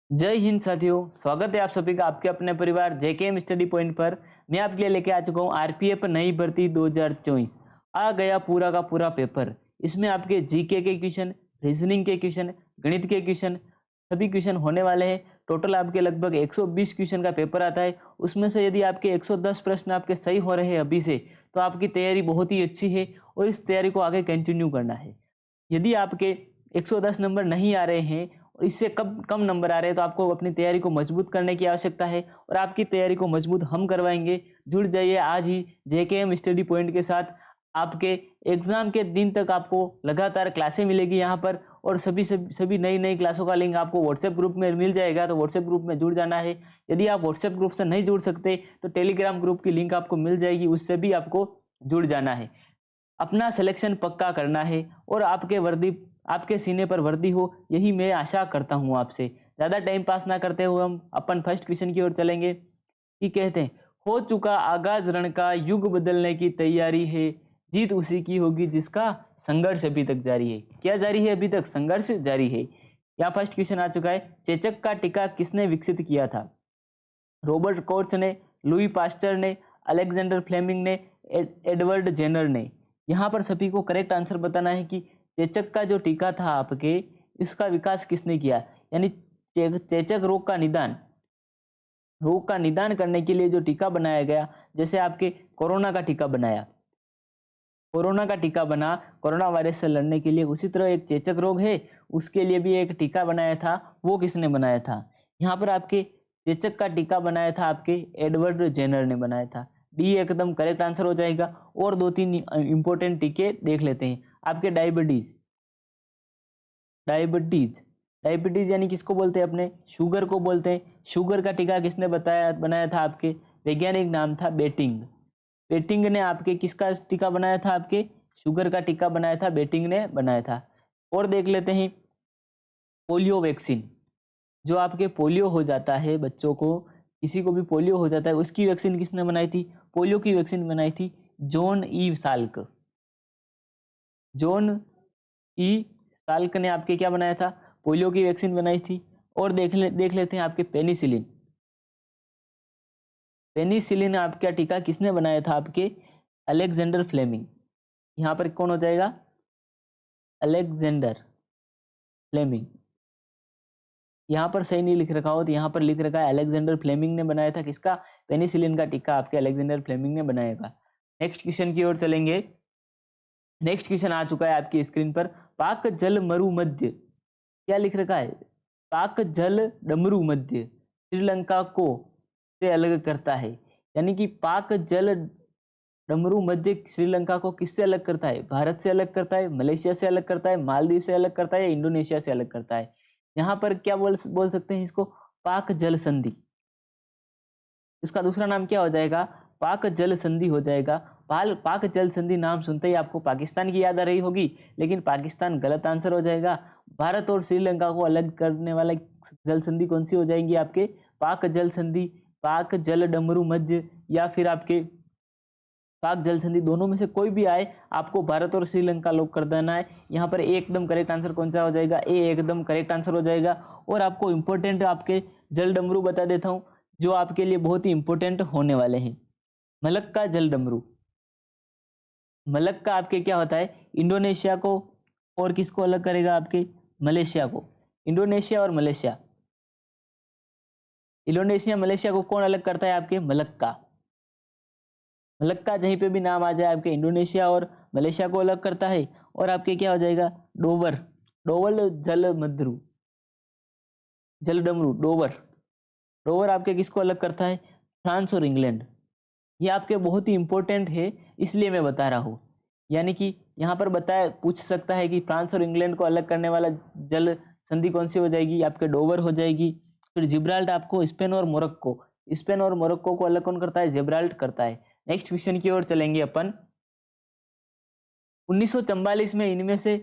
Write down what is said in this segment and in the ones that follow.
जय हिंद साथियों, स्वागत है आप सभी का आपके अपने परिवार जेकेएम स्टडी पॉइंट पर। मैं आपके लिए लेके आ चुका हूँ आरपीएफ नई भर्ती 2024। आ गया पूरा का पूरा पेपर। इसमें आपके जीके के क्वेश्चन, रीजनिंग के क्वेश्चन, गणित के क्वेश्चन, सभी क्वेश्चन होने वाले हैं। टोटल आपके लगभग 120 क्वेश्चन का पेपर आता है। उसमें से यदि आपके 110 प्रश्न आपके सही हो रहे हैं अभी से, तो आपकी तैयारी बहुत ही अच्छी है और इस तैयारी को आगे कंटिन्यू करना है। यदि आपके 110 नंबर नहीं आ रहे हैं और इससे कम कम नंबर आ रहे हैं, तो आपको अपनी तैयारी को मजबूत करने की आवश्यकता है और आपकी तैयारी को मजबूत हम करवाएंगे। जुड़ जाइए आज ही जेकेएम स्टडी पॉइंट के साथ। आपके एग्जाम के दिन तक आपको लगातार क्लासें मिलेगी यहाँ पर, और सभी नई नई क्लासों का लिंक आपको व्हाट्सएप ग्रुप में मिल जाएगा, तो व्हाट्सएप ग्रुप में जुड़ जाना है। यदि आप व्हाट्सएप ग्रुप से नहीं जुड़ सकते तो टेलीग्राम ग्रुप की लिंक आपको मिल जाएगी, उससे भी आपको जुड़ जाना है। अपना सिलेक्शन पक्का करना है और आपके सीने पर वर्दी हो, यही मैं आशा करता हूं आपसे। ज़्यादा टाइम पास ना करते हुए हम अपन फर्स्ट क्वेश्चन की ओर चलेंगे कि कहते हैं, हो चुका आगाज रण का, युग बदलने की तैयारी है, जीत उसी की होगी जिसका संघर्ष अभी तक जारी है। क्या जारी है? अभी तक संघर्ष जारी है। यहाँ फर्स्ट क्वेश्चन आ चुका है, चेचक का टीका किसने विकसित किया था? रॉबर्ट कोच ने, लुई पास्चर ने, अलेक्जेंडर फ्लेमिंग ने, एडवर्ड जेनर ने। यहाँ पर सभी को करेक्ट आंसर बताना है कि चेचक का जो टीका था आपके, इसका विकास किसने किया। यानी चेचक रोग का निदान करने के लिए जो टीका बनाया गया, जैसे आपके कोरोना का टीका बना कोरोना वायरस से लड़ने के लिए, उसी तरह एक चेचक रोग है, उसके लिए भी एक टीका बनाया था। वो किसने बनाया था? यहाँ पर आपके चेचक का टीका बनाया था आपके एडवर्ड जेनर ने बनाया था। डी एकदम करेक्ट आंसर हो जाएगा। और दो तीन इंपॉर्टेंट टीके देख लेते हैं। आपके डायबिटीज डायबिटीज यानी किसको बोलते हैं? अपने शुगर को बोलते हैं। शुगर का टीका किसने बनाया था? आपके वैज्ञानिक नाम था बेटिंग। बेटिंग ने आपके किसका टीका बनाया था? आपके शुगर का टीका बनाया था, बेटिंग ने बनाया था। और देख लेते हैं पोलियो वैक्सीन। जो आपके पोलियो हो जाता है बच्चों को, किसी को भी पोलियो हो जाता है, उसकी वैक्सीन किसने बनाई थी? पोलियो की वैक्सीन बनाई थी जॉन ई साल्क ने आपके क्या बनाया था? पोलियो की वैक्सीन बनाई थी। और देख लेते हैं आपके पेनिसिलिन आपका टीका किसने बनाया था? आपके अलेक्जेंडर फ्लेमिंग। यहाँ पर कौन हो जाएगा? Alexander Fleming. यहाँ पर सही नहीं लिख रखा हो तो यहाँ पर लिख रखा है अलेक्जेंडर फ्लेमिंग ने बनाया था। किसका? पेनिसिलिन का टीका आपके अलेक्जेंडर फ्लेमिंग ने बनाया था। नेक्स्ट क्वेश्चन की ओर चलेंगे। नेक्स्ट क्वेश्चन आ चुका है आपकी स्क्रीन पर, पाक जल मरु मध्य। क्या लिख रखा है? पाक जल डमरू मध्य श्रीलंका को से अलग करता है। यानी कि पाक जल डमरू मध्य श्रीलंका को किससे अलग करता है? भारत से अलग करता है, मलेशिया से अलग करता है, मालदीव से अलग करता है, या इंडोनेशिया से अलग करता है? यहाँ पर क्या बोल सकते हैं इसको? पाक जल संधि। इसका दूसरा नाम क्या हो जाएगा? पाक जल संधि हो जाएगा। पाक जल संधि नाम सुनते ही आपको पाकिस्तान की याद आ रही होगी, लेकिन पाकिस्तान गलत आंसर हो जाएगा। भारत और श्रीलंका को अलग करने वाला जल संधि कौन सी हो जाएगी? आपके पाक जल संधि, पाक जल डमरू मध्य, या फिर आपके पाक जल संधि। दोनों में से कोई भी आए, आपको भारत और श्रीलंका लॉक कर देना है। यहाँ पर एकदम करेक्ट आंसर कौन सा हो जाएगा? ए एकदम करेक्ट आंसर हो जाएगा। और आपको इंपॉर्टेंट आपके जल डमरू बता देता हूँ, जो आपके लिए बहुत ही इंपॉर्टेंट होने वाले हैं। मलक्का जल डमरू। मलक्का आपके क्या होता है? इंडोनेशिया को और किसको अलग करेगा? आपके मलेशिया को। इंडोनेशिया मलेशिया को कौन अलग करता है? आपके मलक्का। मलक्का जहीं पे भी नाम आ जाए, आपके इंडोनेशिया और मलेशिया को अलग करता है। और आपके क्या हो जाएगा? डोवर डोवल जल डमरू डोवर। डोवर आपके किसको अलग करता है? फ्रांस और इंग्लैंड। ये आपके बहुत ही इंपॉर्टेंट है, इसलिए मैं बता रहा हूँ। यानी कि यहाँ पर पूछ सकता है कि फ्रांस और इंग्लैंड को अलग करने वाला जल संधि कौन सी हो जाएगी? आपके डोवर हो जाएगी। फिर जिब्राल्ट आपको स्पेन और मोरक्को को अलग कौन करता है? जिब्राल्ट करता है। नेक्स्ट क्वेश्चन की ओर चलेंगे अपन। 1944 में इनमें से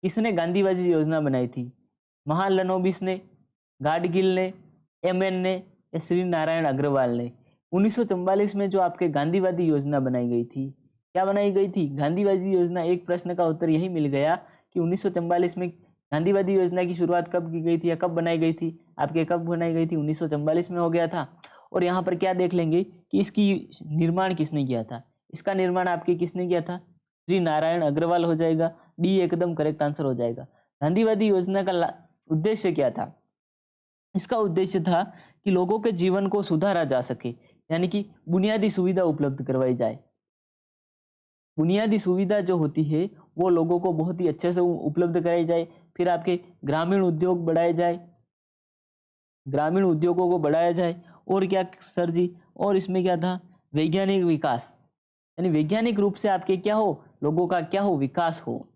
किसने गांधीवादी योजना बनाई थी? महालनोबिस ने, गाडगिल ने, एमएन ने, या श्री नारायण अग्रवाल ने? 1944 में जो आपके गांधीवादी योजना बनाई गई थी, क्या बनाई गई थी? गांधीवादी योजना। एक प्रश्न का उत्तर यही मिल गया कि 1944 में गांधीवादी योजना की शुरुआत कब की गई थी या कब बनाई गई थी? आपके कब बनाई गई थी? 1944 में हो गया था। और यहाँ पर क्या देख लेंगे कि इसकी निर्माण किसने किया था? इसका निर्माण आपके किसने किया था? श्री नारायण अग्रवाल हो जाएगा। डी एकदम करेक्ट आंसर हो जाएगा। गांधीवादी योजना का उद्देश्य क्या था? इसका उद्देश्य था कि लोगों के जीवन को सुधारा जा सके, यानी कि बुनियादी सुविधा उपलब्ध करवाई जाए। बुनियादी सुविधा जो होती है वो लोगों को बहुत ही अच्छे से उपलब्ध कराई जाए। फिर आपके ग्रामीण उद्योग बढ़ाए जाए, ग्रामीण उद्योगों को बढ़ाया जाए। और क्या सर जी? और इसमें क्या था? वैज्ञानिक विकास, यानी वैज्ञानिक रूप से आपके क्या हो, लोगों का क्या हो, विकास हो।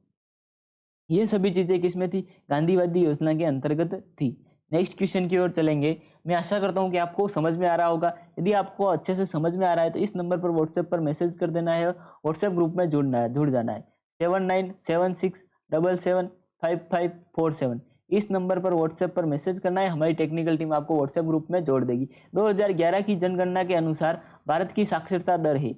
ये सभी चीजें किसमें थी? गांधीवादी योजना के अंतर्गत थी। नेक्स्ट क्वेश्चन की ओर चलेंगे। मैं आशा करता हूं कि आपको समझ में आ रहा होगा। यदि आपको अच्छे से समझ में आ रहा है तो इस नंबर पर व्हाट्सएप पर मैसेज कर देना है, व्हाट्सएप ग्रुप में जुड़ जाना है 7976775547। इस नंबर पर व्हाट्सएप पर मैसेज करना है, हमारी टेक्निकल टीम आपको व्हाट्सएप ग्रुप में जोड़ देगी। 2011 की जनगणना के अनुसार भारत की साक्षरता दर है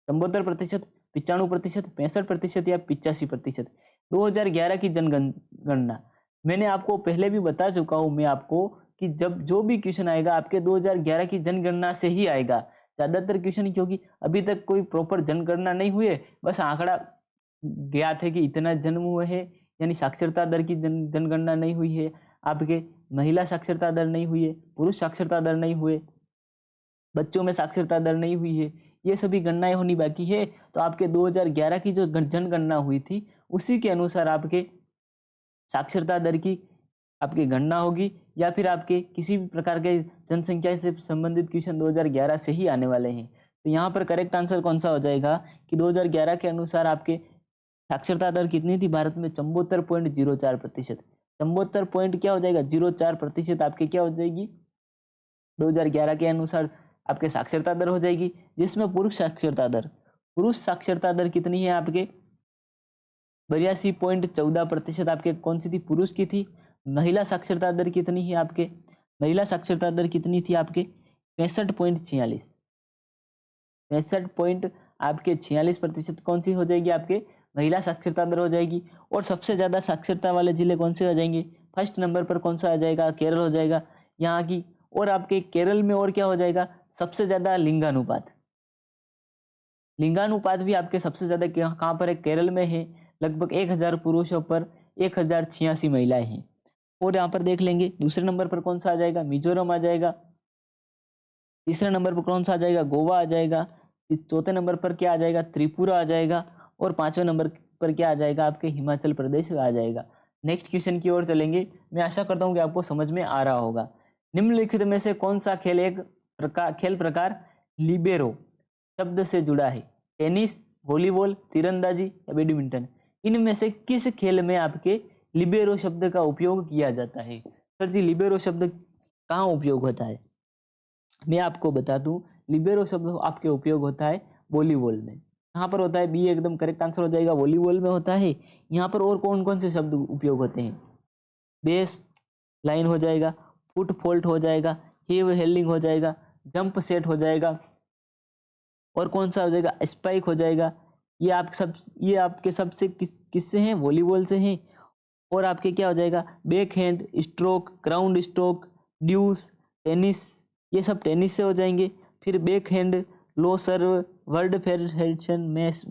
74%, 95%, 65% या 85%। 2011 की जनगणना मैंने आपको पहले भी बता चुका हूं मैं आपको कि जब जो भी क्वेश्चन आएगा आपके 2011 की जनगणना से ही आएगा ज्यादातर क्वेश्चन, क्योंकि अभी तक कोई प्रॉपर जनगणना नहीं हुई है। बस आंकड़ा ज्ञात है कि इतना जन्म हुए हैं, यानी साक्षरता दर की जनगणना नहीं हुई है। आपके महिला साक्षरता दर नहीं हुई है, पुरुष साक्षरता दर नहीं हुए, बच्चों में साक्षरता दर नहीं हुई है। ये सभी गणनाएं होनी बाकी है। तो आपके 2011 की जो जनगणना हुई थी उसी के अनुसार आपके साक्षरता दर की आपकी गणना होगी, या फिर आपके किसी भी प्रकार के जनसंख्या से संबंधित क्वेश्चन 2011 से ही आने वाले हैं। तो यहाँ पर करेक्ट आंसर कौन सा हो जाएगा कि 2011 के अनुसार आपके साक्षरता दर कितनी थी भारत में? 74.04%। 74 पॉइंट क्या हो जाएगा? 04% आपके क्या हो जाएगी 2011 के अनुसार आपके साक्षरता दर हो जाएगी। जिसमें पुरुष साक्षरता दर कितनी है आपके? 82.14% आपके कौन सी थी? पुरुष की थी। महिला साक्षरता दर कितनी है आपके? महिला साक्षरता दर कितनी थी आपके? 65.46। 65 पॉइंट आपके 46% कौन सी हो जाएगी आपके? महिला साक्षरता दर हो जाएगी। और सबसे ज्यादा साक्षरता वाले जिले कौन से हो जाएंगे? फर्स्ट नंबर पर कौन सा आ जाएगा? केरल हो जाएगा यहाँ की। और आपके केरल में और क्या हो जाएगा? सबसे ज्यादा लिंगानुपात। लिंगानुपात भी आपके सबसे ज्यादा कहाँ पर है? केरल में है। लगभग 1000 पुरुषों पर 1086 महिलाएं हैं। और यहाँ पर देख लेंगे दूसरे नंबर पर कौन सा आ जाएगा? मिजोरम आ जाएगा। तीसरे नंबर पर कौन सा आ जाएगा? गोवा आ जाएगा। चौथे नंबर पर क्या आ जाएगा? त्रिपुरा आ जाएगा। और पांचवें नंबर पर क्या आ जाएगा? आपके हिमाचल प्रदेश आ जाएगा। नेक्स्ट क्वेश्चन की ओर चलेंगे। मैं आशा करता हूँ कि आपको समझ में आ रहा होगा। निम्नलिखित में से कौन सा खेल प्रकार लिबेरो शब्द से जुड़ा है? टेनिस, वॉलीबॉल, तीरंदाजी या बैडमिंटन? इनमें से किस खेल में आपके लिबेरो शब्द का उपयोग किया जाता है? सर जी लिबेरो शब्द कहाँ उपयोग होता है? मैं आपको बता दूं, लिबेरो शब्द आपके उपयोग होता है वॉलीबॉल में। यहाँ पर होता है बी एकदम करेक्ट आंसर हो जाएगा, वॉलीबॉल में होता है। यहाँ पर और कौन कौन से शब्द उपयोग होते हैं? बेस लाइन हो जाएगा, फुट फॉल्ट हो जाएगा, हीव हेल्डिंग हो जाएगा, जंप सेट हो जाएगा, और कौन सा हो जाएगा? स्पाइक हो जाएगा। ये आपके सबसे किससे हैं? वॉलीबॉल से हैं। और आपके क्या हो जाएगा? Backhand stroke, ground stroke, deuce, tennis, ये सब टेनिस से हो जाएंगे। फिर backhand, low serve, world federation, mash,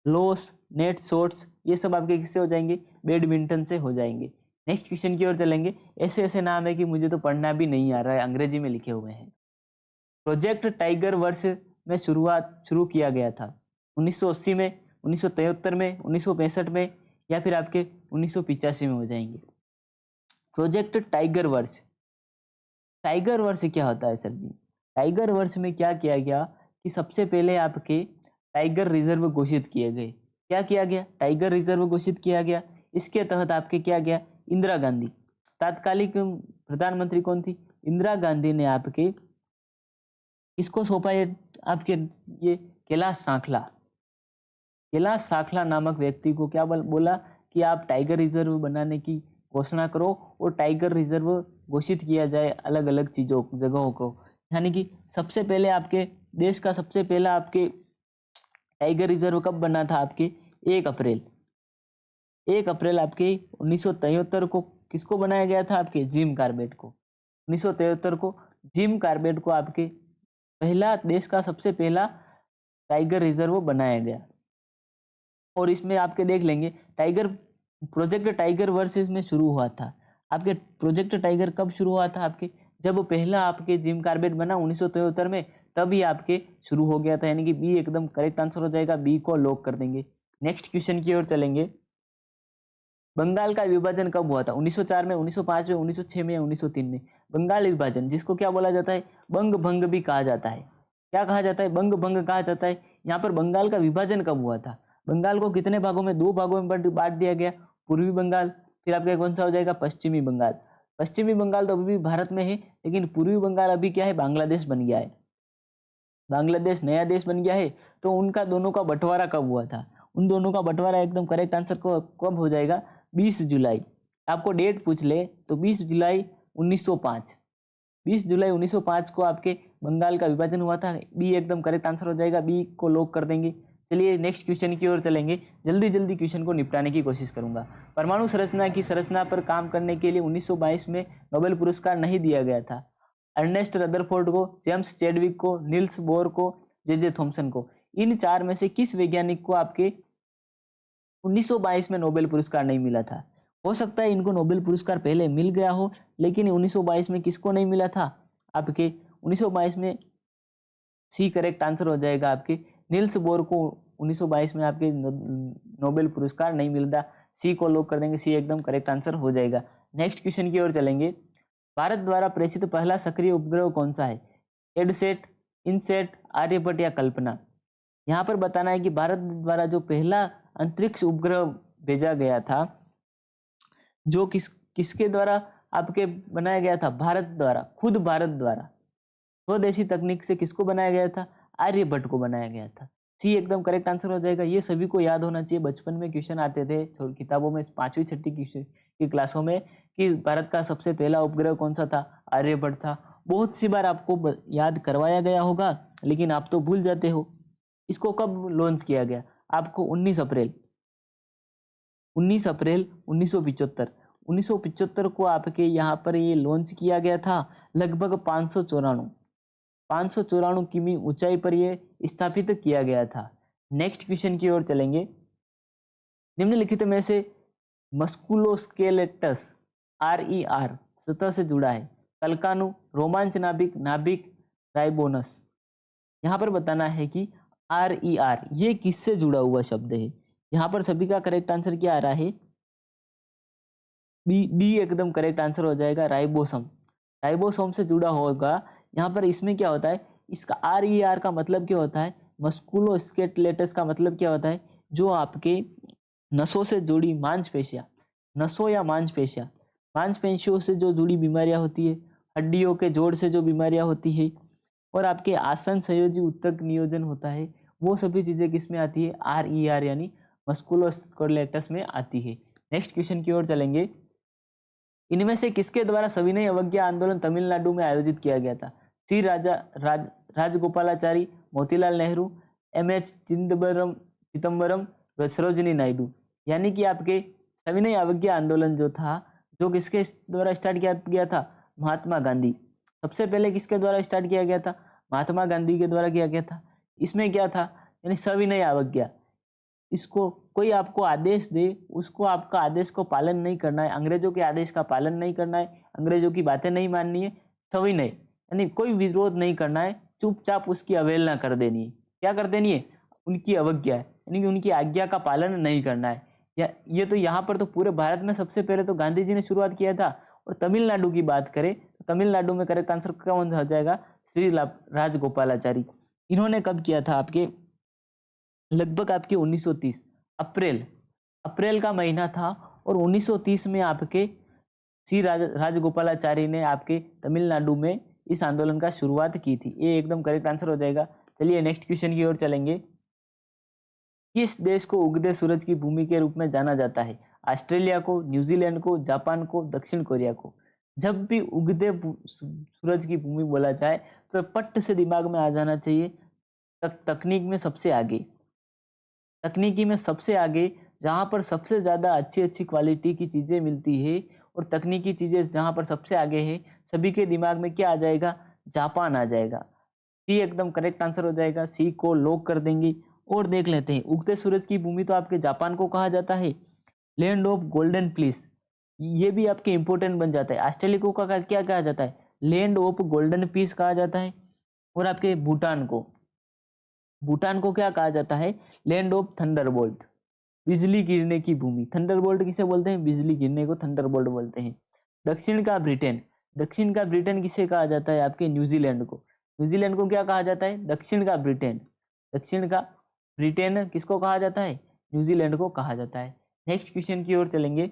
loss, net shots, ये सब आपके किससे हो जाएंगे? बैडमिंटन से हो जाएंगे। नेक्स्ट क्वेश्चन की ओर चलेंगे। ऐसे ऐसे नाम है कि मुझे तो पढ़ना भी नहीं आ रहा है, अंग्रेजी में लिखे हुए हैं। प्रोजेक्ट टाइगर वर्ष में शुरू किया गया था 1980 में, 1973 में, 1965 में, या फिर आपके 1985 में हो जाएंगे। प्रोजेक्ट टाइगर वर्ष, टाइगर वर्ष क्या होता है सर जी? टाइगर वर्ष में क्या किया गया कि सबसे पहले आपके टाइगर रिजर्व घोषित किए गए। क्या किया गया? टाइगर रिजर्व घोषित किया गया। इसके तहत आपके क्या गया? इंदिरा गांधी, तात्कालिक प्रधानमंत्री कौन थी? इंदिरा गांधी ने आपके इसको सौंपा ये आपके ये कैलाश साखला नामक व्यक्ति को क्या बोला कि आप टाइगर रिजर्व बनाने की घोषणा करो और टाइगर रिजर्व घोषित किया जाए अलग अलग जगहों को। यानी कि सबसे पहले आपके देश का सबसे पहला आपके टाइगर रिजर्व कब बना था? आपके 1 अप्रैल 1 अप्रैल आपके 1973 को किसको बनाया गया था? आपके जिम कॉर्बेट को। 1973 को जिम कॉर्बेट को आपके पहला देश का सबसे पहला टाइगर रिजर्व बनाया गया। और इसमें आपके देख लेंगे टाइगर प्रोजेक्ट टाइगर वर्ष इसमें शुरू हुआ था। आपके प्रोजेक्ट टाइगर कब शुरू हुआ था? आपके जब पहला आपके जिम कॉर्बेट बना 1973 में, तभी आपके शुरू हो गया था, यानी कि बी एकदम करेक्ट आंसर हो जाएगा। बी को लॉक कर देंगे। नेक्स्ट क्वेश्चन की ओर चलेंगे। बंगाल का विभाजन कब हुआ था? 1904 में, 1905 में, 1906 में या 1903 में? बंगाल विभाजन, जिसको क्या बोला जाता है? बंग भंग भी कहा जाता है। क्या कहा जाता है? बंग भंग कहा जाता है। यहाँ पर बंगाल का विभाजन कब हुआ था? बंगाल को कितने भागों में? 2 भागों में बांट दिया गया। पूर्वी बंगाल, फिर आपका कौन सा हो जाएगा? पश्चिमी बंगाल। पश्चिमी बंगाल तो अभी भी भारत में है, लेकिन पूर्वी बंगाल अभी क्या है? बांग्लादेश बन गया है। बांग्लादेश नया देश बन गया है। तो उनका दोनों का बंटवारा कब हुआ था? उन दोनों का बंटवारा एकदम करेक्ट आंसर को कब हो जाएगा? 20 जुलाई। आपको डेट पूछ ले तो 20 जुलाई 1905। 20 जुलाई 1905 को आपके बंगाल का विभाजन हुआ था। बी एकदम करेक्ट आंसर हो जाएगा। बी को लॉक कर देंगे। चलिए नेक्स्ट क्वेश्चन की ओर चलेंगे। जल्दी जल्दी क्वेश्चन को निपटाने की कोशिश करूंगा। परमाणु संरचना की संरचना पर काम करने के लिए 1922 में नोबेल पुरस्कार नहीं दिया गया था। अर्नेस्ट रदरफोर्ड को, जेम्स चैडविक को, नील्स बोर को, जे थॉमसन को। इन 4 में से किस वैज्ञानिक को आपके 1922 में नोबेल पुरस्कार नहीं मिला था? हो सकता है इनको नोबेल पुरस्कार पहले मिल गया हो, लेकिन 1922 में किसको नहीं मिला था? आपके 1922 में सी करेक्ट आंसर हो जाएगा। आपके नील्स बोर को 1922 में आपके नोबेल पुरस्कार नहीं मिलता। सी को लॉक कर देंगे। सी एकदम करेक्ट आंसर हो जाएगा। नेक्स्ट क्वेश्चन की ओर चलेंगे। भारत द्वारा प्रेषित पहला सक्रिय उपग्रह कौन सा है? एडसेट, इनसेट, आर्यभट्ट या कल्पना? यहाँ पर बताना है कि भारत द्वारा जो पहला अंतरिक्ष उपग्रह भेजा गया था, जो किसके द्वारा आपके बनाया गया था? भारत द्वारा, खुद भारत द्वारा स्वदेशी तकनीक से किसको बनाया गया था? आर्यभट्ट को बनाया गया था। सी एकदम करेक्ट आंसर हो जाएगा। ये सभी को याद होना चाहिए। बचपन में क्वेश्चन आते थे किताबों में, 5वीं 6वीं की क्लासों में, कि भारत का सबसे पहला उपग्रह कौन सा था? आर्यभट्ट था। बहुत सी बार आपको याद करवाया गया होगा, लेकिन आप तो भूल जाते हो। इसको कब लॉन्च किया गया? आपको 19 अप्रैल 1975 1975 को आपके यहाँ पर ये लॉन्च किया गया था। लगभग 594 किमी ऊंचाई पर ये स्थापित किया गया था। नेक्स्ट क्वेश्चन की ओर चलेंगे। निम्नलिखित में से मस्कुलोस्केलेटस RER सतह से जुड़ा है? कलकानु, रोमांच नाभिक, नाभिक, राइबोनस? यहाँ पर बताना है कि RER ये किससे जुड़ा हुआ शब्द है? यहाँ पर सभी का करेक्ट आंसर क्या आ रहा है? बी एकदम करेक्ट आंसर हो जाएगा। राइबोसोम, राइबोसोम से जुड़ा होगा। यहाँ पर इसमें क्या होता है? इसका RER का मतलब क्या होता है? मस्कुलोस्केलेटस का मतलब क्या होता है? जो आपके नसों से जुड़ी मांसपेशियां, नसों या मांसपेशियां, मांसपेशियों से जो जुड़ी बीमारियां होती है, हड्डियों के जोड़ से जो बीमारियां होती है, और आपके आसन संयोजी उत्तक नियोजन होता है, वो सभी चीजें किसमें आती है? RER यानी मस्कुलोस्केलेटस में आती है। नेक्स्ट क्वेश्चन की ओर चलेंगे। इनमें से किसके द्वारा सविनय अवज्ञा आंदोलन तमिलनाडु में आयोजित किया गया था? सी राजगोपालाचारी, मोतीलाल नेहरू, MH चिदम्बरम, सरोजिनी नायडू? यानी कि आपके सविनय अवज्ञा आंदोलन जो था, जो किसके द्वारा स्टार्ट किया गया था? महात्मा गांधी। सबसे पहले किसके द्वारा स्टार्ट किया गया था? महात्मा गांधी के द्वारा किया गया था। इसमें क्या था? यानी सविनय अवज्ञा। इसको कोई आपको आदेश दे, उसको आपका आदेश को पालन नहीं करना है, अंग्रेजों के आदेश का पालन नहीं करना है, अंग्रेजों की बातें नहीं माननी है, सविनय यानी कोई विरोध नहीं करना है, चुपचाप उसकी अवहेलना कर देनी है। क्या कर देनी है? उनकी अवज्ञा, यानी कि उनकी आज्ञा का पालन नहीं करना है। या ये तो यहाँ पर तो पूरे भारत में सबसे पहले तो गांधी जी ने शुरुआत किया था। और तमिलनाडु की बात करें तो तमिलनाडु में करेक्ट आंसर कौन हो जाएगा? श्री राजगोपालाचारी। इन्होंने कब किया था? आपके लगभग आपके 1930 अप्रैल का महीना था, और 1930 में आपके श्री राजगोपालाचारी ने आपके तमिलनाडु में इस आंदोलन का शुरुआत की थी। ये एकदम करेक्ट आंसर हो जाएगा। चलिए नेक्स्ट क्वेश्चन की ओर चलेंगे। किस देश को उगते सूरज की भूमि के रूप में जाना जाता है? ऑस्ट्रेलिया को, न्यूजीलैंड को, जापान को, दक्षिण कोरिया को? जब भी उगते सूरज की भूमि बोला जाए तो पट्ट से दिमाग में आ जाना चाहिए तकनीक में सबसे आगे, तकनीकी में सबसे आगे जहाँ पर सबसे ज़्यादा अच्छी अच्छी क्वालिटी की चीज़ें मिलती है और तकनीकी चीज़ें जहाँ पर सबसे आगे है, सभी के दिमाग में क्या आ जाएगा? जापान आ जाएगा। सी एकदम करेक्ट आंसर हो जाएगा, सी को लॉक कर देंगे। और देख लेते हैं, उगते सूरज की भूमि तो आपके जापान को कहा जाता है। लैंड ऑफ गोल्डन पीस, ये भी आपके इंपॉर्टेंट बन जाता है। ऑस्ट्रेलिया को क्या कहा जाता है? लैंड ऑफ गोल्डन पीस कहा जाता है। और आपके भूटान को क्या कहा जाता है? लैंड ऑफ थंडरबोल्ट, बिजली गिरने की भूमि। थंडरबोल्ट किसे बोलते हैं? बिजली गिरने को थंडरबोल्ट बोलते हैं। दक्षिण का ब्रिटेन किसे कहा जाता है? आपके न्यूजीलैंड को। न्यूजीलैंड को क्या कहा जाता है? दक्षिण का ब्रिटेन। दक्षिण का ब्रिटेन किसको कहा जाता है? न्यूजीलैंड को कहा जाता है। नेक्स्ट क्वेश्चन की ओर चलेंगे।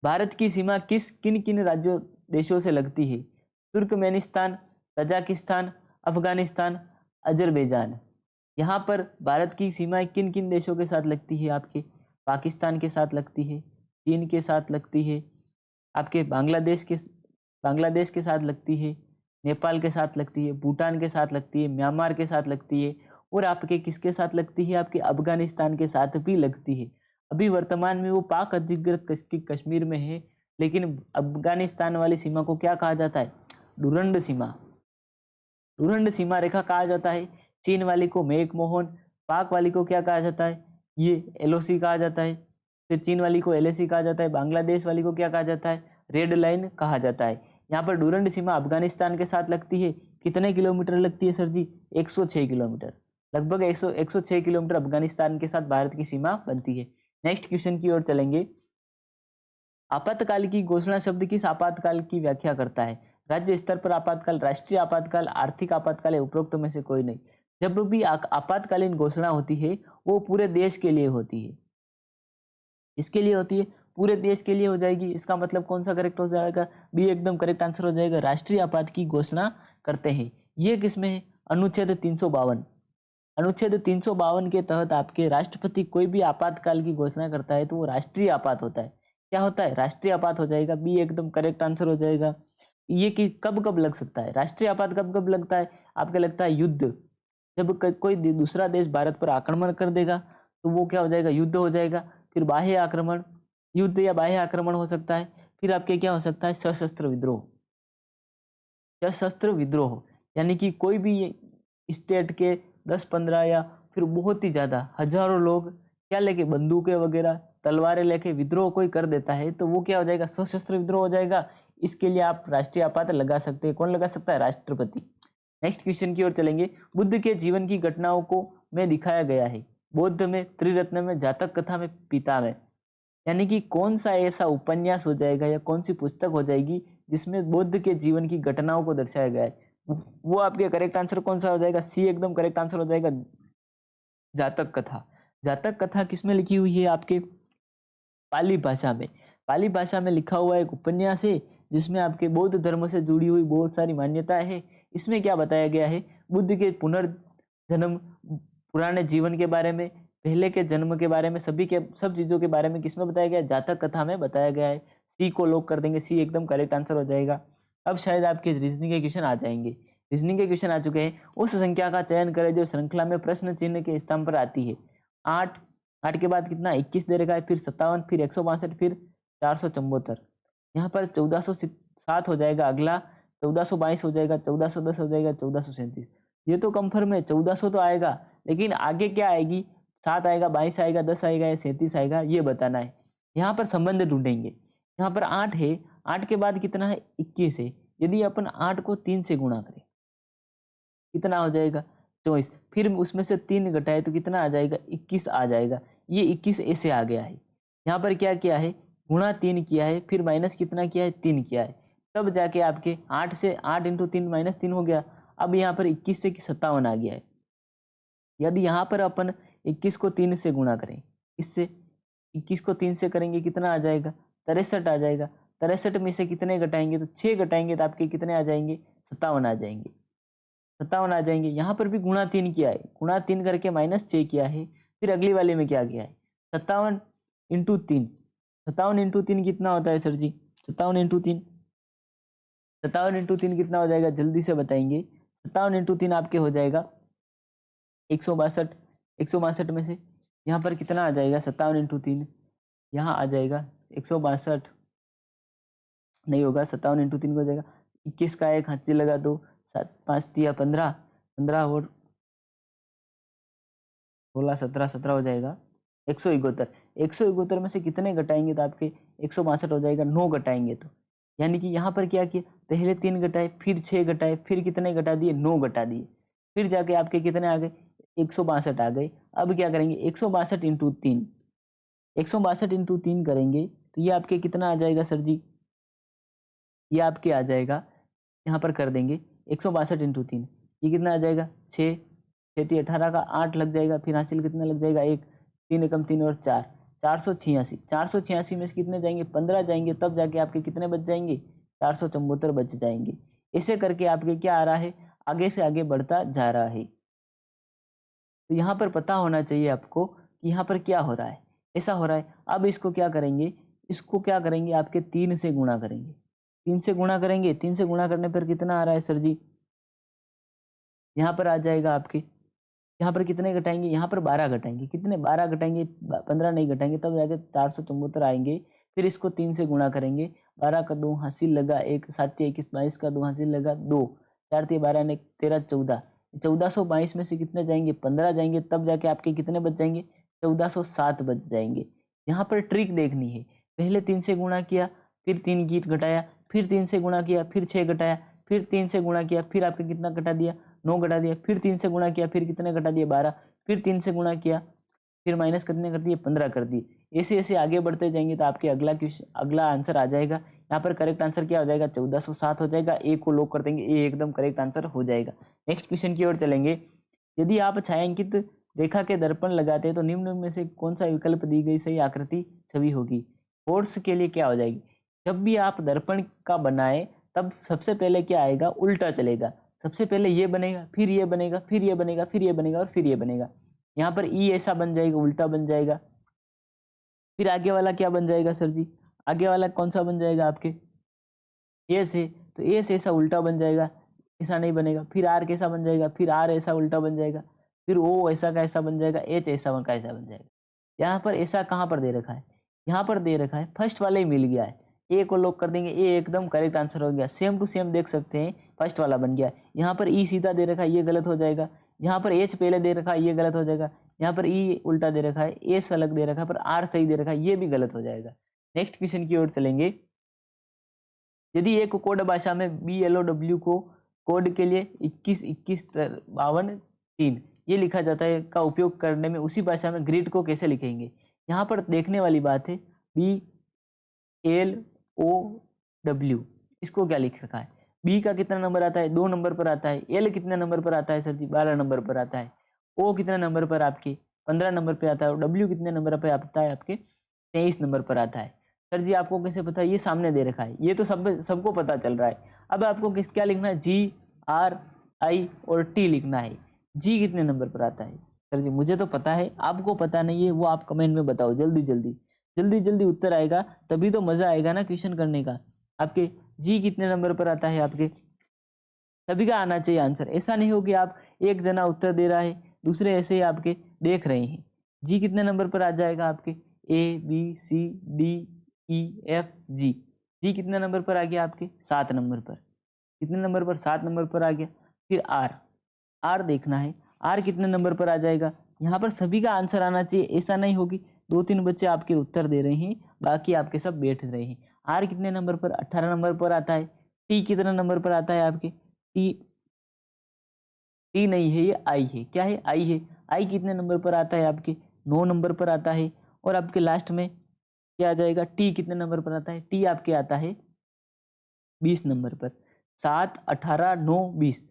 भारत की सीमा किन किन राज्यों देशों से लगती है? Turkmenistan, Tajikistan, Afghanistan, Azerbaijan. यहाँ पर भारत की सीमाएं किन किन देशों के साथ लगती है? आपके पाकिस्तान के साथ लगती है, चीन के साथ लगती है, आपके बांग्लादेश के साथ लगती है, नेपाल के साथ लगती है, भूटान के साथ लगती है, म्यांमार के साथ लगती है, और आपके किसके साथ लगती है? आपके अफगानिस्तान के साथ भी लगती है। अभी वर्तमान में वो पाक अधिकृत कश्मीर में है, लेकिन अफगानिस्तान वाली सीमा को क्या कहा जाता है? डुरंड सीमा। डुरंड सीमा रेखा कहा जाता है। चीन वाली को मैकमोहन, पाक वाली को क्या कहा जाता है? ये एलओसी कहा जाता है। फिर चीन वाली को एलएसी कहा जाता है। बांग्लादेश वाली को क्या कहा जाता है? रेड लाइन कहा जाता है। यहाँ पर डुरंड सीमा अफगानिस्तान के साथ लगती है। कितने किलोमीटर लगती है सर जी? 106 किलोमीटर। लगभग 106 किलोमीटर अफगानिस्तान के साथ भारत की सीमा बनती है। नेक्स्ट क्वेश्चन की ओर चलेंगे। आपातकाल की घोषणा शब्द किस आपातकाल की व्याख्या करता है? राज्य स्तर पर आपातकाल, राष्ट्रीय आपातकाल, आर्थिक आपातकाल या उपरोक्त में से कोई नहीं। जब भी आपातकालीन घोषणा होती है वो पूरे देश के लिए होती है। इसके लिए होती है, पूरे देश के लिए हो जाएगी। इसका मतलब कौन सा करेक्ट हो जाएगा? बी एकदम करेक्ट आंसर हो जाएगा। राष्ट्रीय आपात की घोषणा करते हैं। ये किसमें है? अनुच्छेद 352। अनुच्छेद 352 के तहत आपके राष्ट्रपति कोई भी आपातकाल की घोषणा करता है तो वो राष्ट्रीय आपात होता है। क्या होता है? राष्ट्रीय आपात हो जाएगा। बी एकदम करेक्ट आंसर हो जाएगा। ये कि कब कब लग सकता है? राष्ट्रीय आपात कब कब लगता है? आपके लगता है युद्ध, जब कोई दूसरा देश भारत पर आक्रमण कर देगा तो वो क्या हो जाएगा? युद्ध हो जाएगा। फिर बाह्य आक्रमण, युद्ध या बाह्य आक्रमण हो सकता है। फिर आपके क्या हो सकता है? सशस्त्र विद्रोह। सशस्त्र विद्रोह यानी कि कोई भी स्टेट के 10-15 या फिर बहुत ही ज्यादा हजारों लोग क्या लेके, बंदूकें वगैरह तलवारें लेके विद्रोह कोई कर देता है तो वो क्या हो जाएगा? सशस्त्र विद्रोह हो जाएगा। इसके लिए आप राष्ट्रीय आपात लगा सकते हैं। कौन लगा सकता है? राष्ट्रपति। नेक्स्ट क्वेश्चन की ओर चलेंगे। बुद्ध के जीवन की घटनाओं को में दिखाया गया है। बौद्ध में, त्रिरत्न में, जातक कथा में, पिता में। यानी कि कौन सा ऐसा उपन्यास हो जाएगा या कौन सी पुस्तक हो जाएगी जिसमें बुद्ध के जीवन की घटनाओं को दर्शाया गया है? वो आपके करेक्ट आंसर कौन सा हो जाएगा? सी एकदम करेक्ट आंसर हो जाएगा। जातक कथा। जातक कथा किसमें लिखी हुई है? आपके पाली भाषा में। पाली भाषा में लिखा हुआ एक उपन्यास है जिसमें आपके बौद्ध धर्म से जुड़ी हुई बहुत सारी मान्यताएं हैं। इसमें क्या बताया गया है? बुद्ध के पुनर्जन्म, पुराने जीवन के बारे में, पहले के जन्म के बारे में, सब चीजों के बारे में किसमें बताया गया है? जातक कथा में बताया गया है। सी को लॉक कर देंगे। सी एकदम करेक्ट आंसर हो जाएगा। अब शायद आपके रीजनिंग के क्वेश्चन आ जाएंगे। रीजनिंग के क्वेश्चन आ चुके हैं। उस संख्या का चयन करें जो श्रृंखला में प्रश्न चिन्ह के स्थान पर आती है। 8, 8 के बाद कितना? 21 दे रखा है, फिर 57, फिर 162, फिर 474। यहाँ पर 1407 हो जाएगा। अगला 1422 हो जाएगा, 1410 हो जाएगा, 1437। ये तो कंफर्म है, 1400 तो आएगा, लेकिन आगे क्या आएगी? 7 आएगा, 22 आएगा, 10 आएगा या 37 आएगा, ये बताना है। यहाँ पर संबंध ढूंढेंगे। यहाँ पर 8 है, 8 के बाद कितना है? 21 है। यदि अपन 8 को 3 से गुणा करें कितना हो जाएगा? 24। फिर उसमें से 3 घटाए तो कितना आ जाएगा? 21 आ जाएगा। ये 21 ऐसे आ गया है। यहाँ पर क्या किया है? गुणा 3 किया है, फिर माइनस कितना किया है? 3 किया है। तब जाके आपके 8 से 8 इंटू 3 -3 हो गया। अब यहाँ पर 21 से 57 आ गया है। यदि यहाँ पर अपन 21 को 3 से गुणा करें, इससे 21 को 3 से करेंगे कितना आ जाएगा? 63 आ जाएगा। 63 में से कितने घटाएंगे? तो 6 घटाएंगे तो आपके कितने आ जाएंगे? 57 आ जाएंगे। 57 आ जाएंगे। यहाँ पर भी गुणा 3 किया है, गुणा 3 करके -6 किया है। फिर अगली वाले में क्या किया है? 57 इंटू 3। 57 इंटू 3 कितना होता है सर जी? 57 इंटू 3, 57 इंटू 3 कितना हो जाएगा? जल्दी से बताएंगे। 57 इंटू 3 आपके हो जाएगा 162। 162 में से यहाँ पर कितना आ जाएगा 57 इंटू 3, यहाँ आ जाएगा 162, नहीं होगा, 57 इंटू 3 हो जाएगा 21 का एक हाथ से लगा दो, 7 5 तिया 15, 15 और 16 17 17 हो जाएगा 171। 171 में से कितने घटाएंगे तो आपके 162 हो जाएगा, 9 घटाएंगे तो, यानी कि यहाँ पर क्या किया, पहले 3 घटाए, फिर 6 घटाए, फिर कितने घटा दिए, 9 घटा दिए, फिर जाके आपके कितने आ गए, 162 आ गए। अब क्या करेंगे, 162 इंटू 3, 162 इंटू 3 करेंगे तो ये आपके कितना आ जाएगा सर जी, ये आपके आ जाएगा, यहाँ पर कर देंगे 162 इंटू 3, ये कितना आ जाएगा 6, 6 18 का 8 लग जाएगा, फिर हासिल कितना लग जाएगा 1, 3 एकम 3 और 4, 486, 486 में से कितने जाएंगे, 15 जाएंगे, तब जाके आपके कितने बच जाएंगे, 474 बच जाएंगे। ऐसे करके आपके क्या आ रहा है, आगे से आगे बढ़ता जा रहा है। तो यहाँ पर पता होना चाहिए आपको कि यहाँ पर क्या हो रहा है, ऐसा हो रहा है। अब इसको क्या करेंगे, इसको क्या करेंगे, आपके 3 से गुणा करेंगे, 3 से गुणा करेंगे, 3 से गुणा करने पर कितना आ रहा है सर जी, यहाँ पर आ जाएगा आपके, यहाँ पर कितने घटाएंगे, यहाँ पर 12 घटाएंगे, कितने 12 घटाएंगे, 15 नहीं घटाएंगे, तब जाके 474 आएंगे। फिर इसको 3 से गुणा करेंगे, 12 का 2 हासिल लगा 1, 7 21, 22 का 2 हासिल लगा 2, 4 12 ने 13 14, 1422 में से कितने जाएंगे, 15 जाएंगे, तब जाके आपके कितने बच जाएंगे, 1407 बच जाएंगे। यहाँ पर ट्रिक देखनी है, पहले 3 से गुणा किया, फिर 3 की घटाया, फिर 3 से गुणा किया, फिर 6 घटाया, फिर 3 से गुणा किया, फिर आपके कितना घटा दिया, 9 घटा दिया, फिर 3 से गुणा किया, फिर कितने घटा दिए 12, फिर 3 से गुणा किया, फिर माइनस कितने कर दिए 15 कर दिए। ऐसे ऐसे आगे बढ़ते जाएंगे तो आपके अगला क्वेश्चन, अगला आंसर आ जाएगा। यहाँ पर करेक्ट आंसर क्या हो जाएगा, 1407 हो जाएगा। ए को लॉक कर देंगे, ए एकदम करेक्ट आंसर हो जाएगा। नेक्स्ट क्वेश्चन की ओर चलेंगे। यदि आप छायांकित रेखा के दर्पण लगाते हैं तो निम्न में से कौन सा विकल्प दी गई सही आकृति छवि होगी। फोर्स के लिए क्या हो जाएगी, जब भी आप दर्पण का बनाए तब सबसे पहले क्या आएगा, उल्टा चलेगा। सबसे पहले ये बनेगा, फिर ये बनेगा, फिर ये बनेगा, फिर ये बनेगा और फिर ये बनेगा। यहाँ पर ई ऐसा बन जाएगा, उल्टा बन जाएगा। फिर आगे वाला क्या बन जाएगा सर जी, आगे वाला कौन सा बन जाएगा आपके, एस है तो एस ऐसा उल्टा बन जाएगा, ऐसा नहीं बनेगा। फिर आर कैसा बन जाएगा, फिर आर ऐसा उल्टा बन जाएगा। फिर ओ ऐसा का ऐसा बन जाएगा, एच ऐसा का ऐसा बन जाएगा। यहाँ पर ऐसा कहाँ पर दे रखा है, यहाँ पर दे रखा है, फर्स्ट वाला ही मिल गया है। ए को लॉक कर देंगे, ए एकदम करेक्ट आंसर हो गया। सेम टू सेम देख सकते हैं, फर्स्ट वाला बन गया। यहाँ पर ई सीधा दे रखा है, ये गलत हो जाएगा। यहाँ पर एच पहले दे रखा है, ये गलत हो जाएगा। यहाँ पर ई उल्टा दे रखा है, एस अलग दे रखा है, पर आर सही दे रखा है, ये भी गलत हो जाएगा। नेक्स्ट क्वेश्चन की ओर चलेंगे। यदि एक कोड भाषा में BLOW को कोड के लिए 21 21 52 3 ये लिखा जाता है का उपयोग करने में उसी भाषा में ग्रिड को कैसे लिखेंगे। यहाँ पर देखने वाली बात है, BLOW इसको क्या लिख रखा है। बी का कितना नंबर आता है, 2 नंबर पर आता है। एल कितने नंबर पर आता है सर जी, 12 नंबर पर आता है। ओ कितने नंबर पर आपके, 15 नंबर पर आता है। और डब्ल्यू कितने नंबर पर आता है आपके, 23 नंबर पर आता है। सर जी आपको कैसे पता है, ये सामने दे रखा है, ये तो सबको पता चल रहा है। अब आपको क्या लिखना है, GRI और T लिखना है। जी कितने नंबर पर आता है सर जी, मुझे तो पता है, आपको पता नहीं है, वो आप कमेंट में बताओ। जल्दी जल्दी जल्दी जल्दी उत्तर आएगा, तभी तो मजा आएगा ना क्वेश्चन करने का। आपके जी कितने नंबर पर आता है, आपके सभी का आना चाहिए आंसर। ऐसा नहीं हो कि आप एक जना उत्तर दे रहा है, दूसरे ऐसे ही आपके देख रहे हैं। जी कितने नंबर पर आ जाएगा आपके, ABCDEFG। जी कितने नंबर पर आ गया आपके, 7 नंबर पर। कितने नंबर पर, 7 नंबर पर आ गया। फिर आर देखना है, आर कितने नंबर पर आ जाएगा। यहाँ पर सभी का आंसर आना चाहिए, ऐसा नहीं होगी 2-3 बच्चे आपके उत्तर दे रहे हैं, बाकी आपके सब बैठ रहे हैं। आर कितने नंबर पर, 18 नंबर पर आता है। टी कितने नंबर पर आता है आपके, टी नहीं है, ये आई है। क्या है, आई है। आई कितने नंबर पर आता है आपके, 9 नंबर पर आता है। और आपके लास्ट में क्या आ जाएगा, टी कितने नंबर पर आता है, टी आपके आता है 20 नंबर पर। 7 18 9 20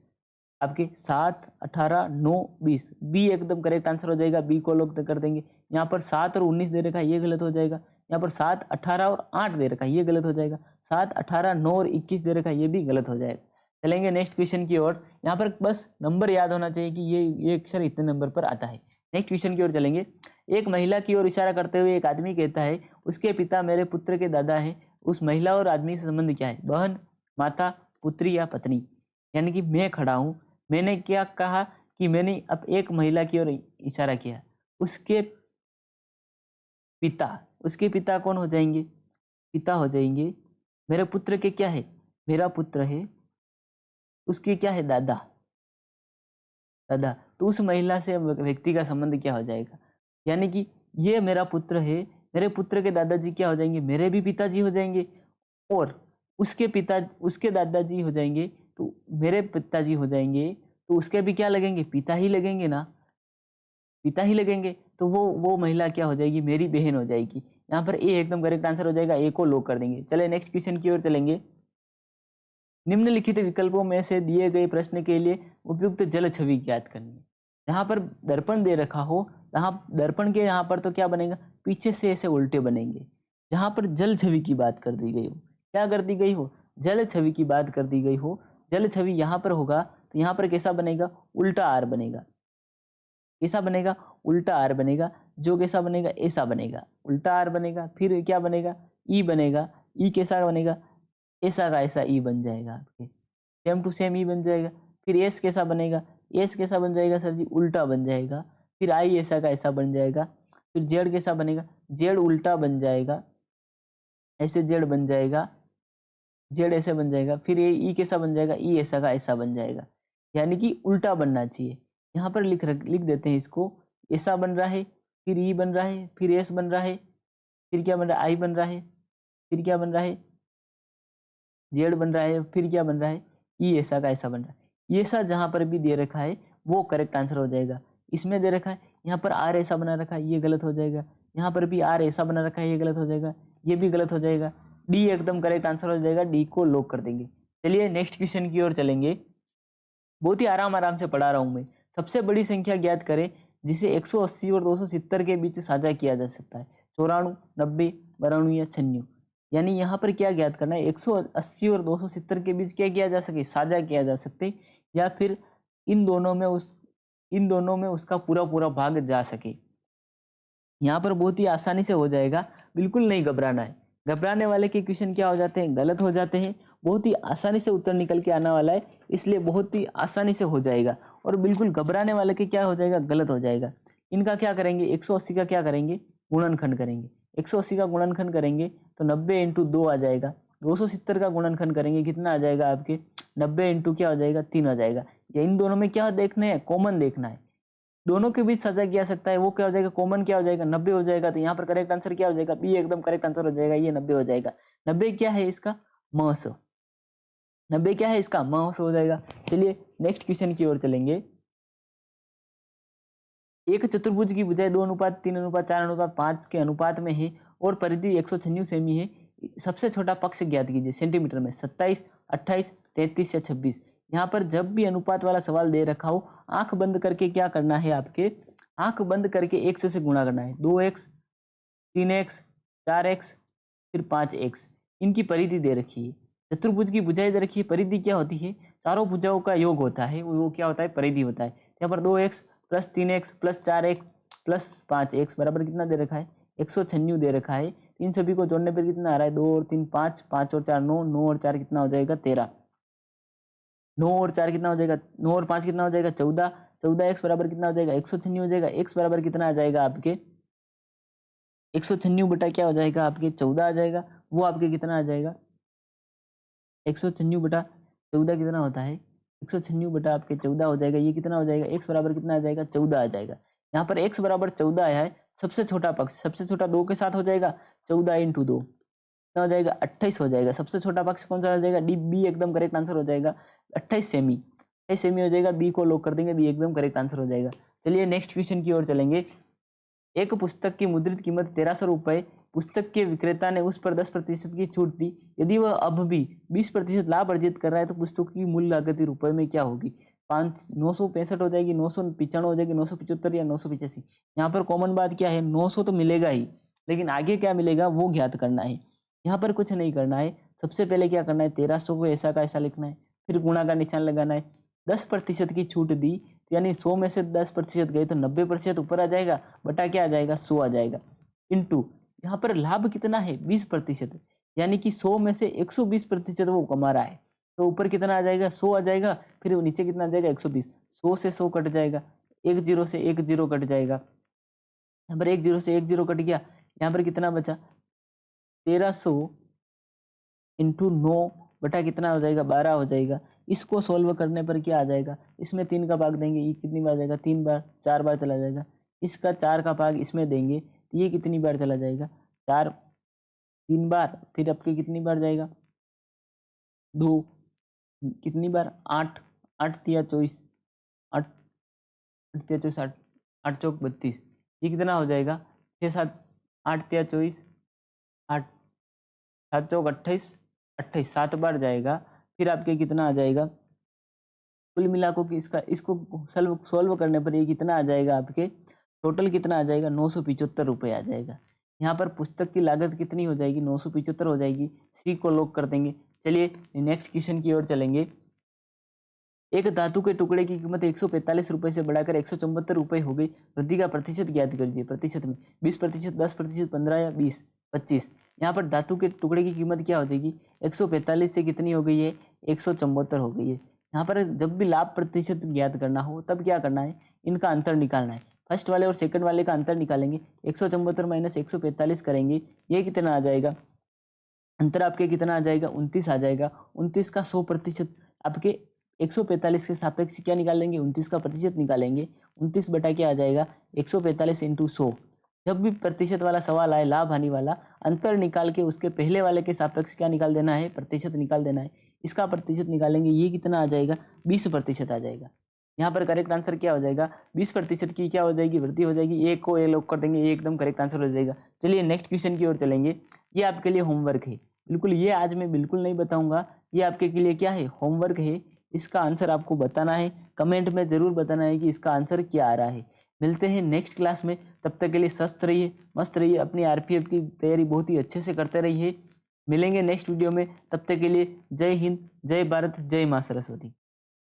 आपके 7 18 9 20 बी एकदम करेक्ट आंसर हो जाएगा। बी को लोग कर देंगे। यहाँ पर 7 और 19 दे रखा है, ये गलत हो जाएगा। यहाँ पर 7 18 और 8 दे रखा है, ये गलत हो जाएगा। 7 18 9 और 21 दे रखा है, ये भी गलत हो जाएगा। चलेंगे नेक्स्ट क्वेश्चन की ओर। यहाँ पर बस नंबर याद होना चाहिए कि ये अक्षर इतने नंबर पर आता है। नेक्स्ट क्वेश्चन की ओर चलेंगे। एक महिला की ओर इशारा करते हुए एक आदमी कहता है, उसके पिता मेरे पुत्र के दादा है। उस महिला और आदमी से संबंध क्या है, बहन, माता, पुत्री या पत्नी। यानी कि मैं खड़ा हूं, मैंने क्या कहा कि मैंने अब एक महिला की ओर इशारा किया, उसके पिता, उसके पिता कौन हो जाएंगे? पिता हो जाएंगे। मेरे पुत्र के क्या है? मेरा पुत्र है, उसके क्या है? दादा। दादा, तो उस महिला से व्यक्ति का संबंध क्या हो जाएगा? यानी कि ये मेरा पुत्र है, मेरे पुत्र के दादाजी क्या हो जाएंगे? मेरे भी पिताजी हो जाएंगे। और उसके दादाजी हो जाएंगे तो मेरे पिताजी हो जाएंगे, तो उसके भी क्या लगेंगे? पिता ही लगेंगे ना, पिता ही लगेंगे। तो वो महिला क्या हो जाएगी? मेरी बहन हो जाएगी। यहाँ पर ए एकदम करेक्ट आंसर हो जाएगा, ए को लॉक कर देंगे। चले नेक्स्ट क्वेश्चन की ओर चलेंगे। निम्नलिखित विकल्पों में से दिए गए प्रश्न के लिए उपयुक्त जल छवि ज्ञात करनी है। जहां पर दर्पण दे रखा हो, जहां दर्पण के यहाँ पर तो क्या बनेगा? पीछे से ऐसे उल्टे बनेंगे। जहां पर जल छवि की बात कर दी गई हो, क्या कर दी गई हो? जल छवि की बात कर दी गई हो। जल छवि यहाँ पर होगा तो यहाँ पर कैसा बनेगा? उल्टा आर बनेगा। कैसा बनेगा? उल्टा आर बनेगा। जो कैसा बनेगा? ऐसा बनेगा, उल्टा आर बनेगा। फिर क्या बनेगा? ई बनेगा। ई कैसा बनेगा? ऐसा का ऐसा ई बन जाएगा आपके, सेम टू सेम ई बन जाएगा। फिर एस कैसा बनेगा? एस कैसा बन जाएगा सर जी? उल्टा बन जाएगा। फिर आई ऐसा का ऐसा बन जाएगा। फिर जेड कैसा बनेगा? जेड उल्टा बन जाएगा, ऐसे जेड बन जाएगा, जेड ऐसे बन जाएगा। फिर ये ई कैसा बन जाएगा? ई ऐसा का ऐसा बन जाएगा। यानी कि उल्टा बनना चाहिए। यहाँ पर लिख देते हैं इसको। ऐसा बन रहा है, फिर ई बन रहा है, फिर एस बन रहा है, फिर क्या बन रहा है? आई बन रहा है, फिर क्या बन रहा है? जेड बन रहा है, फिर क्या बन रहा है? ई ऐसा का ऐसा बन रहा है। ये सा जहां पर भी दे रखा है वो करेक्ट आंसर हो जाएगा। इसमें दे रखा है यहाँ पर आर ऐसा बना रखा है, ये गलत हो जाएगा। यहाँ पर भी आर ऐसा बना रखा है, ये गलत हो जाएगा। ये भी गलत हो जाएगा। डी एकदम करेक्ट आंसर हो जाएगा, डी को लॉक कर देंगे। चलिए नेक्स्ट क्वेश्चन की ओर चलेंगे। बहुत ही आराम से पढ़ा रहा हूं मैं। सबसे बड़ी संख्या ज्ञात करें जिसे 180 और 270 के बीच साझा किया जा सकता है। 94, 90, 92 या 96। यानी यहाँ पर क्या ज्ञात करना है? 180 और 270 के बीच क्या किया जा सके? साझा किया जा सकते, या फिर इन दोनों में उसका पूरा पूरा भाग जा सके। यहाँ पर बहुत ही आसानी से हो जाएगा, बिल्कुल नहीं घबराना है। घबराने वाले के क्वेश्चन क्या हो जाते हैं? गलत हो जाते हैं। बहुत ही आसानी से उत्तर निकल के आने वाला है, इसलिए बहुत ही आसानी से हो जाएगा। और बिल्कुल घबराने वाले के क्या हो जाएगा? गलत हो जाएगा। इनका क्या करेंगे? 180 का क्या करेंगे? गुणनखंड करेंगे। 180 का गुणनखंड करेंगे तो 90 इंटू 2 आ जाएगा। 270 का गुणनखंड करेंगे, कितना आ जाएगा आपके? 90 इंटू क्या हो जाएगा? 3 आ जाएगा। या इन दोनों में क्या देखना है? कॉमन देखना है। दोनों के बीच साझा किया सकता है, वो क्या हो जाएगा? कॉमन क्या हो जाएगा? 90 हो जाएगा। तो यहाँ पर करेक्ट आंसर क्या हो जाएगा? बी एकदम करेक्ट आंसर हो जाएगा, ये 90 हो जाएगा। 90 क्या है इसका? महस। 90 क्या है इसका? महस हो जाएगा। चलिए नेक्स्ट क्वेश्चन की ओर चलेंगे। एक चतुर्भुज की भुजाएं 2:3:4:5 के अनुपात में है और परिधि 196 सेमी है। सबसे छोटा पक्ष ज्ञात कीजिए सेंटीमीटर में। 27, 28, 33 या 26। यहाँ पर जब भी अनुपात वाला सवाल दे रखा हो, आंख बंद करके क्या करना है आपके? आंख बंद करके x से गुणा करना है। 2x, 3x, 4x, फिर 5x। इनकी परिधि दे रखी है। चतुर्भुज की भुजाएं दे रखी है। परिधि क्या होती है? चारों भुजाओं का योग होता है, वो क्या होता है? परिधि होता है। यहाँ पर 2x plus 3x plus 4x plus 5x बराबर कितना दे रखा है? 196 दे रखा है। इन सभी को जोड़ने पर कितना आ रहा है? 2 और 3 5, 5 और 4 9, 9 और 4 कितना हो जाएगा? 13। 9 और 4 कितना हो जाएगा? 9 और 5 कितना हो जाएगा? 14। 14x बराबर कितना हो जाएगा? 196 हो जाएगा। x बराबर कितना आ जाएगा आपके? 196 बटा क्या हो जाएगा आपके? 14 आ जाएगा। वो आपके कितना आ जाएगा? 196 बटा 14 कितना होता है? 196 बटा आपके 14 हो जाएगा। ये कितना हो जाएगा? x बराबर कितना आ जाएगा? 14 आ जाएगा। यहाँ पर x बराबर 14 आया है। सबसे छोटा पक्ष, सबसे छोटा 2 के साथ हो जाएगा। 14 इंटू 2 कितना हो जाएगा? 28 हो जाएगा। सबसे छोटा पक्ष कौन सा हो जाएगा? डी, बी एकदम करेक्ट आंसर हो जाएगा। 28 सेमी, 28 सेमी हो जाएगा। बी को लॉक कर देंगे, बी एकदम करेक्ट आंसर हो जाएगा। चलिए नेक्स्ट क्वेश्चन की ओर चलेंगे। एक पुस्तक की मुद्रित कीमत 1300 रुपये। पुस्तक के विक्रेता ने उस पर 10% की छूट दी। यदि वह अब भी 20% लाभ अर्जित कर रहा है तो पुस्तक की मूल लागत रुपए में क्या होगी? 965 हो जाएगी, 995 हो जाएगी, 975 या 985। यहाँ पर कॉमन बात क्या है? 900 तो मिलेगा ही, लेकिन आगे क्या मिलेगा वो ज्ञात करना है। यहाँ पर कुछ नहीं करना है। सबसे पहले क्या करना है? 1300 को ऐसा का ऐसा लिखना है, फिर गुणा का निशान लगाना है। 10% की छूट दी, यानी 100 में से 10% गए तो 90% ऊपर आ जाएगा, बटा क्या आ जाएगा? 100 आ जाएगा। इंटू यहाँ पर लाभ कितना है? 20%, यानी कि 100 में से 120% वो कमा रहा है, तो ऊपर कितना आ जाएगा? 100 आ जाएगा। फिर नीचे कितना आ जाएगा? 120। 100 से 100 कट जाएगा, एक जीरो से एक जीरो कट जाएगा। यहाँ पर एक जीरो से एक जीरो कट गया। यहाँ पर कितना बचा 1300 इंटू 9 बटा कितना हो जाएगा 12 हो जाएगा। इसको सोल्व करने पर क्या आ जाएगा, इसमें 3 का भाग देंगे, ये कितनी बार जाएगा 3 बार, 4 बार चला जाएगा। इसका 4 का भाग इसमें देंगे तो ये कितनी बार चला जाएगा 4 3 बार, फिर आपके कितनी बार जाएगा 2 कितनी बार 8 8 तिया 24 8 8 तिया 24 8 8 चौक 32, ये कितना हो जाएगा 6 7 8 तिया 24 8 7 चौक 28 28 7 बार जाएगा। फिर आपके कितना आ जाएगा कुल मिलाकर के इसको सोल्व करने पर ये कितना आ जाएगा आपके टोटल कितना आ जाएगा 975 रुपये आ जाएगा। यहाँ पर पुस्तक की लागत कितनी हो जाएगी 975 हो जाएगी। सी को लॉक कर देंगे। चलिए नेक्स्ट क्वेश्चन की ओर चलेंगे। एक धातु के टुकड़े की कीमत 145 रुपये से बढ़ाकर 174 रुपये हो गई। वृद्धि का प्रतिशत ज्ञात कीजिए। प्रतिशत में 20%, 10%, 15 या 20, 25। यहाँ पर धातु के टुकड़े की कीमत क्या हो जाएगी 145 से कितनी हो गई है 174 हो गई है। यहाँ पर जब भी लाभ प्रतिशत ज्ञात करना हो तब क्या करना है, इनका अंतर निकालना है। फर्स्ट वाले और सेकंड वाले का अंतर निकालेंगे। 174 माइनस 145 करेंगे, ये कितना आ जाएगा, अंतर आपके कितना आ जाएगा 29 आ जाएगा। 29 का 100% आपके 145 के सापेक्ष क्या निकालेंगे 29 का प्रतिशत निकालेंगे। 29 बटा क्या आ जाएगा 145 इंटू 100। जब भी प्रतिशत वाला सवाल आए लाभ हानि वाला, अंतर निकाल के उसके पहले वाले के सापेक्ष क्या निकाल देना है, प्रतिशत निकाल देना है। इसका प्रतिशत निकालेंगे, ये कितना आ जाएगा 20% आ जाएगा। यहाँ पर करेक्ट आंसर क्या हो जाएगा 20% की क्या हो जाएगी वृद्धि हो जाएगी। एक को ए लॉक कर देंगे, ये एकदम करेक्ट आंसर हो जाएगा। चलिए नेक्स्ट क्वेश्चन की ओर चलेंगे। ये आपके लिए होमवर्क है, बिल्कुल ये आज मैं बिल्कुल नहीं बताऊंगा, ये आपके लिए क्या है होमवर्क है। इसका आंसर आपको बताना है, कमेंट में जरूर बताना है कि इसका आंसर क्या आ रहा है। मिलते हैं नेक्स्ट क्लास में, तब तक के लिए स्वस्थ रहिए, मस्त रहिए, अपनी आरपीएफ की तैयारी बहुत ही अच्छे से करते रहिए। मिलेंगे नेक्स्ट वीडियो में, तब तक के लिए जय हिंद, जय भारत, जय मां सरस्वती।